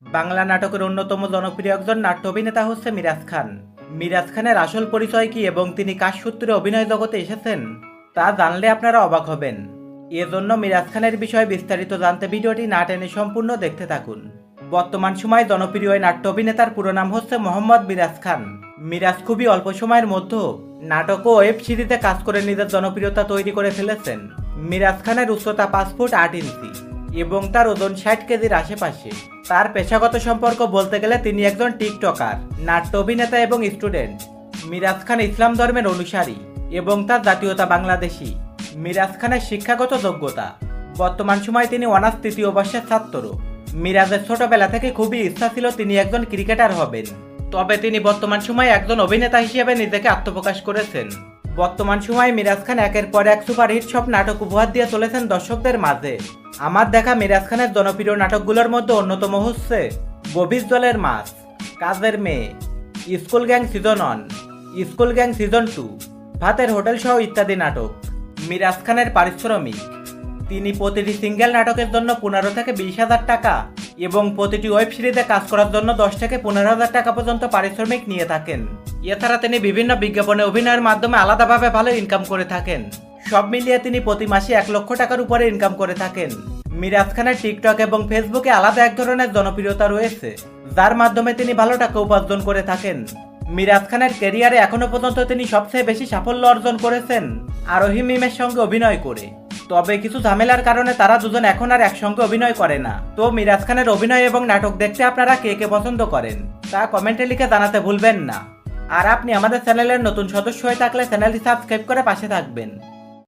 বাংলা নাটকের অন্যতম জনপ্রিয় একজন নাট্য অভিনেতা হচ্ছে মিরাজ খান। মিরাজ খানের আসল পরিচয় কি এবং তিনি কার সূত্রে অভিনয় জগতে এসেছেন তা জানলে আপনারা অবাক হবেন। এজন্য মিরাজ খানের বিষয়ে বিস্তারিত জানতে ভিডিওটি না টেনে সম্পূর্ণ দেখতে থাকুন। বর্তমান সময়ে জনপ্রিয় এই নাট্য অভিনেতার পুরো নাম হচ্ছে মোহাম্মদ মিরাজ খান। মিরাজ খুবই অল্প সময়ের মধ্যে নাটক ও ওয়েব সিরিজে কাজ করে নিজের জনপ্রিয়তা তৈরি করে ফেলেছেন। মিরাজ খানের উচ্চতা 5 ফুট 8 ইঞ্চি এবং তার ওজন 60 কেজির আশেপাশে। তার পেশাগত সম্পর্ক বলতে গেলে তিনি একজন টিকটকার, নাট্য অভিনেতা এবং স্টুডেন্ট। মিরাজ খান ইসলাম ধর্মের অনুসারী এবং তার জাতীয়তা বাংলাদেশী। মিরাজ খানের শিক্ষাগত যোগ্যতা, বর্তমান সময়ে তিনি অনার্স 3য় বর্ষের ছাত্র। মিরাজের ছোটবেলা থেকে খুবই ইচ্ছা ছিল তিনি একজন ক্রিকেটার হবেন, তবে তিনি বর্তমান সময়ে একজন অভিনেতা হিসেবে নিজেকে আত্মপ্রকাশ করেছেন। বর্তমান সময়ে মিরাজ খান একের পর এক সুপারহিট সব নাটক উপহার দিয়ে চলেছেন দর্শকদের মাঝে। আমার দেখা মিরাজ খানের জনপ্রিয় নাটকগুলোর মধ্যে অন্যতম হচ্ছে গভীর জলের মাছ, কাজের মেয়ে, school gang season 1, school gang season 2, ভাতের হোটেল সহ ইত্যাদি নাটক। মিরাজ খানের পারিশ্রমিক, তিনি প্রতিটি সিঙ্গেল নাটকের জন্য 15 থেকে 20,000 টাকা এবং প্রতিটি ওয়েব সিরিজে কাজ করার জন্য 10 থেকে 15,000 টাকা পর্যন্ত পারিশ্রমিক নিয়ে থাকেন। এছাড়া তিনি বিভিন্ন বিজ্ঞাপনে অভিনয়ের মাধ্যমে আলাদাভাবে ভালো ইনকাম করে থাকেন। সব মিলিয়ে তিনি প্রতি মাসে 1 লক্ষ টাকার উপরে ইনকাম করে থাকেন। মিরাজ খানের টিকটক এবং ফেসবুকে আলাদা এক ধরনের জনপ্রিয়তা রয়েছে, যার মাধ্যমে তিনি ভালো টাকা উপার্জন করে থাকেন। মিরাজ খানের ক্যারিয়ারে এখনো পর্যন্ত তিনি সবচেয়ে বেশি সাফল্য অর্জন করেছেন আরোহী মিমের সঙ্গে অভিনয় করে। তবে কিছু ঝামেলার কারণে তারা দুজন এখন আর একসঙ্গে অভিনয় করে না। তো মিরাজ খানের অভিনয় এবং নাটক দেখতে আপনারা কে কে পছন্দ করেন তা কমেন্টে লিখে জানাতে ভুলবেন না। আর আপনি আমাদের চ্যানেলের নতুন সদস্য হয়ে থাকলে চ্যানেলটি সাবস্ক্রাইব করে পাশে থাকবেন।